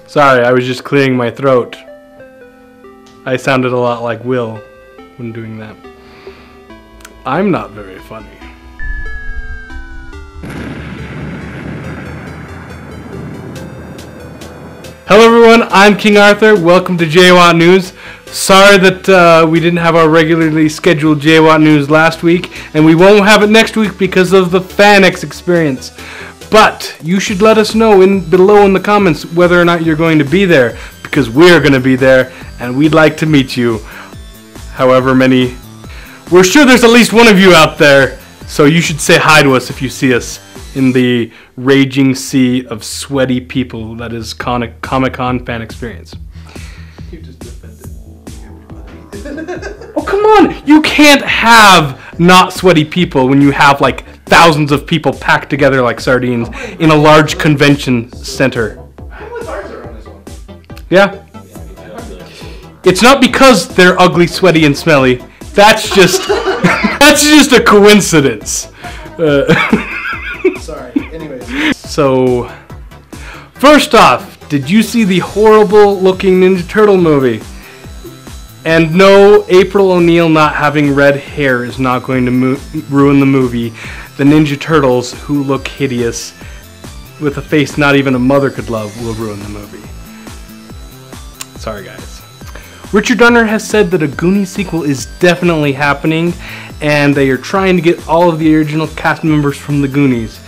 Sorry, I was just clearing my throat. I sounded a lot like Will when doing that. I'm not very funny. Hello everyone, I'm King Arthur. Welcome to J-WAT News. Sorry that we didn't have our regularly scheduled J-WAT News last week, and we won't have it next week because of the FanX experience. But you should let us know below in the comments whether or not you're going to be there, because we're going to be there, and we'd like to meet you. However many. We're sure there's at least one of you out there, so you should say hi to us if you see us in the raging sea of sweaty people that is Comic-Con fan experience. You just defended everybody. Oh, come on! You can't have not sweaty people when you have like thousands of people packed together like sardines in a large convention center. I'm with Arthur on this one. Yeah. It's not because they're ugly, sweaty, and smelly. That's just that's just a coincidence. Sorry. Anyways. So, first off, did you see the horrible-looking Ninja Turtle movie? And no, April O'Neil not having red hair is not going to ruin the movie. The Ninja Turtles, who look hideous, with a face not even a mother could love, will ruin the movie. Sorry, guys. Richard Donner has said that a Goonies sequel is definitely happening, and they are trying to get all of the original cast members from the Goonies.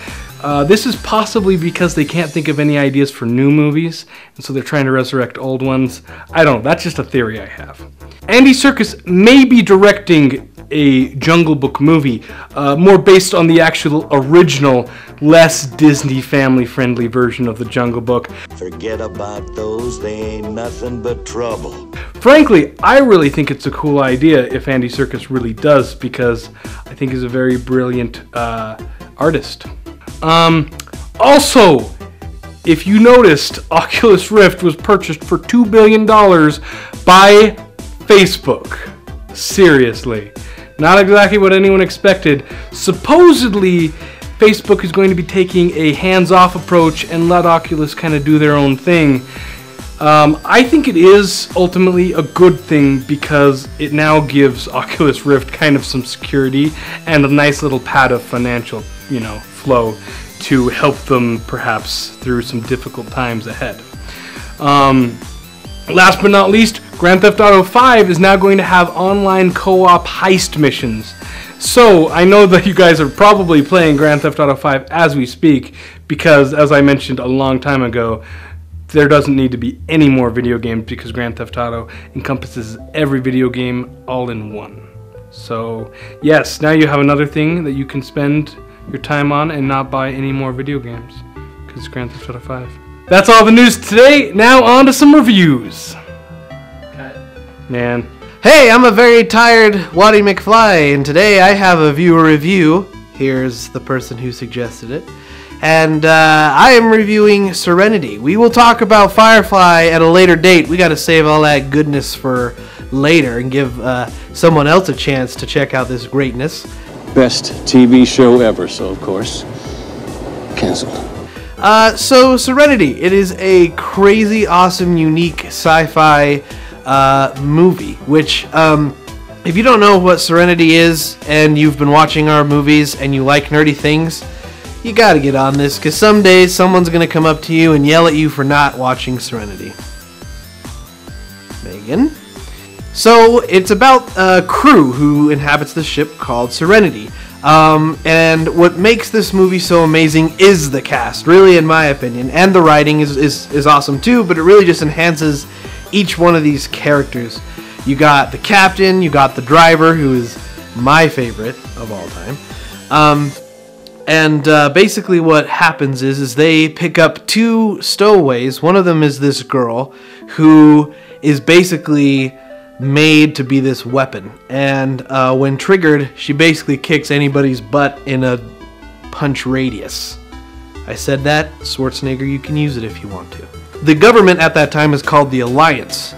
This is possibly because they can't think of any ideas for new movies, and so they're trying to resurrect old ones. I don't know, that's just a theory I have. Andy Serkis may be directing a Jungle Book movie, more based on the actual original, less Disney family-friendly version of the Jungle Book. Forget about those, they ain't nothing but trouble. Frankly, I really think it's a cool idea if Andy Serkis really does, because I think he's a very brilliant artist. Also, if you noticed, Oculus Rift was purchased for $2 billion by Facebook. Seriously. Not exactly what anyone expected. Supposedly, Facebook is going to be taking a hands-off approach and let Oculus kind of do their own thing. I think it is ultimately a good thing because it now gives Oculus Rift kind of some security and a nice little pad of financial, flow to help them perhaps through some difficult times ahead. Last but not least, Grand Theft Auto 5 is now going to have online co-op heist missions. So, I know that you guys are probably playing Grand Theft Auto 5 as we speak, because as I mentioned a long time ago, there doesn't need to be any more video games because Grand Theft Auto encompasses every video game all in one. So, yes, now you have another thing that you can spend your time on and not buy any more video games, because Grand Theft Auto 5. That's all the news today. Now on to some reviews. Man. Hey, I'm a very tired Waddy McFly, and today I have a viewer review. Here's the person who suggested it. And I am reviewing Serenity. We will talk about Firefly at a later date. We gotta save all that goodness for later and give someone else a chance to check out this greatness. Best TV show ever, so of course, canceled. So Serenity, it is a crazy, awesome, unique sci-fi movie, which, if you don't know what Serenity is, and you've been watching our movies, and you like nerdy things, you gotta get on this, because someday someone's gonna come up to you and yell at you for not watching Serenity. Megan? So, it's about a crew who inhabits the ship called Serenity. And what makes this movie so amazing is the cast, really, in my opinion. And the writing is awesome too, but it really just enhances each one of these characters. You got the captain, you got the driver, who is my favorite of all time. Basically what happens is they pick up two stowaways. One of them is this girl who is basically made to be this weapon, and when triggered, she basically kicks anybody's butt in a punch radius. I said that, Schwarzenegger, you can use it if you want to. The government at that time is called the Alliance.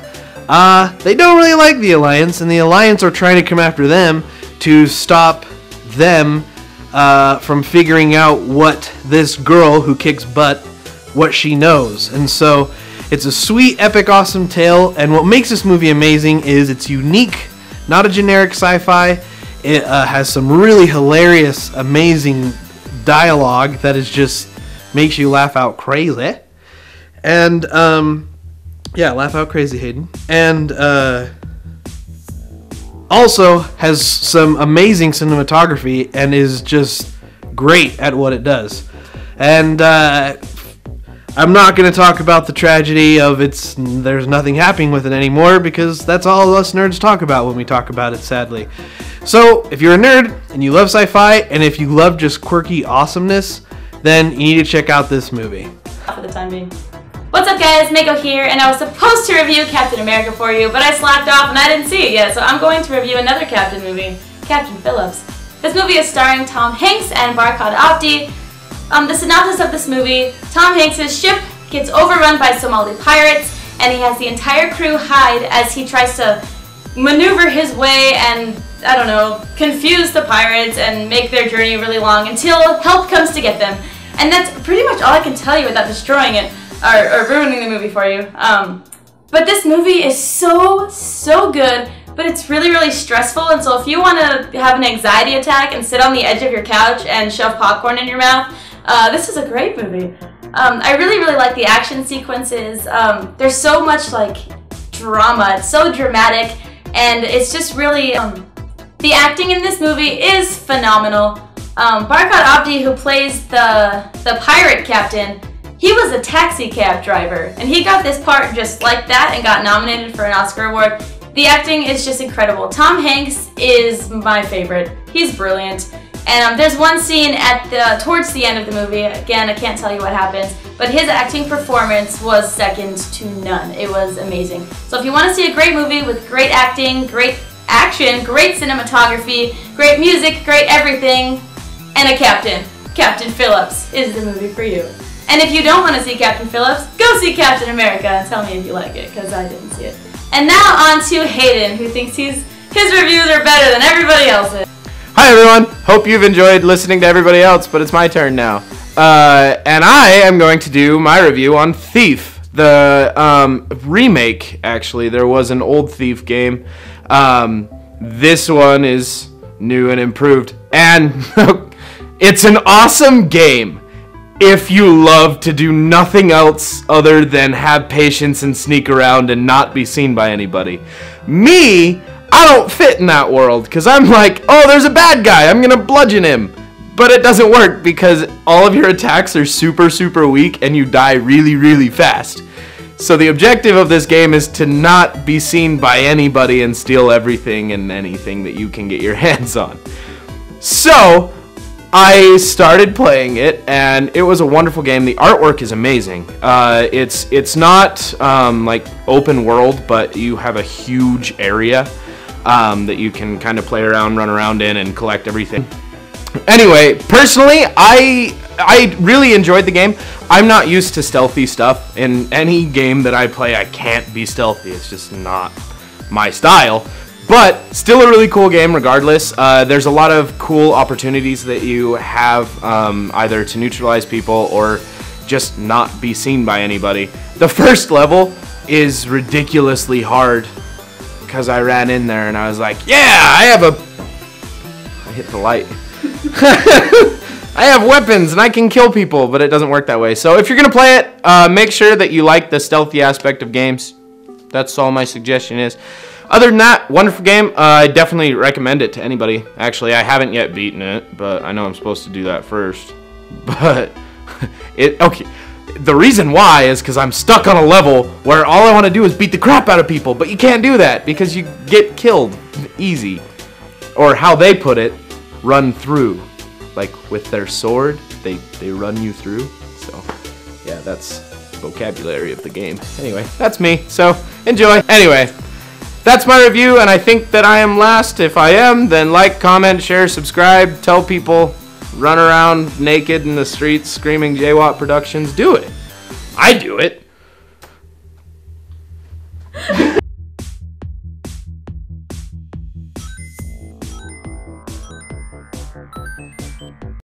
They don't really like the Alliance, and the Alliance are trying to come after them to stop them from figuring out what this girl who kicks butt, what she knows. And so It's a sweet, epic, awesome tale, and what makes this movie amazing is it's unique, not a generic sci-fi. It has some really hilarious, amazing dialogue that is just makes you laugh out crazy. And, yeah, laugh out crazy, Hayden. And, also has some amazing cinematography and is just great at what it does. And, I'm not going to talk about the tragedy of there's nothing happening with it anymore, because that's all us nerds talk about when we talk about it, sadly. So, if you're a nerd and you love sci-fi, and if you love just quirky awesomeness, then you need to check out this movie. For the time being. What's up guys, Mako here, and I was supposed to review Captain America for you, but I slacked off and I didn't see it yet, so I'm going to review another Captain movie, Captain Phillips. This movie is starring Tom Hanks and Barkhad Abdi. The synopsis of this movie: Tom Hanks' ship gets overrun by Somali pirates, and he has the entire crew hide as he tries to maneuver his way and, I don't know, confuse the pirates and make their journey really long until help comes to get them. And that's pretty much all I can tell you without destroying it or ruining the movie for you. But this movie is so good, but it's really stressful, and so if you want to have an anxiety attack and sit on the edge of your couch and shove popcorn in your mouth, this is a great movie. I really like the action sequences. There's so much like drama. It's so dramatic, and it's just really the acting in this movie is phenomenal. Barkhad Abdi, who plays the pirate captain, he was a taxi cab driver, and he got this part just like that and got nominated for an Oscar award. The acting is just incredible. Tom Hanks is my favorite. He's brilliant. And there's one scene towards the end of the movie, again, I can't tell you what happens, but his acting performance was second to none. It was amazing. So if you want to see a great movie with great acting, great action, great cinematography, great music, great everything, and a captain, Captain Phillips is the movie for you. And if you don't want to see Captain Phillips, go see Captain America and tell me if you like it, because I didn't see it. And now on to Hayden, who thinks his reviews are better than everybody else's. Hi everyone, hope you've enjoyed listening to everybody else, but it's my turn now. And I am going to do my review on Thief, the remake, actually. There was an old Thief game. This one is new and improved, and it's an awesome game if you love to do nothing else other than have patience and sneak around and not be seen by anybody. Me, I don't fit in that world, because I'm like, oh, there's a bad guy, I'm gonna bludgeon him. But it doesn't work, because all of your attacks are super weak and you die really fast. So the objective of this game is to not be seen by anybody and steal everything and anything that you can get your hands on. So I started playing it, and it was a wonderful game. The artwork is amazing. It's not like open world, but you have a huge area that you can kind of play around, run around in, and collect everything. Anyway, personally, I really enjoyed the game. I'm not used to stealthy stuff. In any game that I play, I can't be stealthy. It's just not my style. But still a really cool game regardless. There's a lot of cool opportunities that you have either to neutralize people or just not be seen by anybody. The first level is ridiculously hard because I ran in there and I was like, yeah, I hit the light. I have weapons and I can kill people, but it doesn't work that way. So if you're going to play it, make sure that you like the stealthy aspect of games. That's all my suggestion is. Other than that, wonderful game. I definitely recommend it to anybody. Actually, I haven't yet beaten it, but I know I'm supposed to do that first. But okay. The reason why is because I'm stuck on a level where all I want to do is beat the crap out of people, but you can't do that because you get killed easy. Or how they put it, run through. Like with their sword, they run you through. So yeah, that's vocabulary of the game. Anyway, that's me. So enjoy. Anyway. That's my review, and I think that I am last. If I am, then like, comment, share, subscribe, tell people, run around naked in the streets screaming J-WAT Productions. Do it. I do it.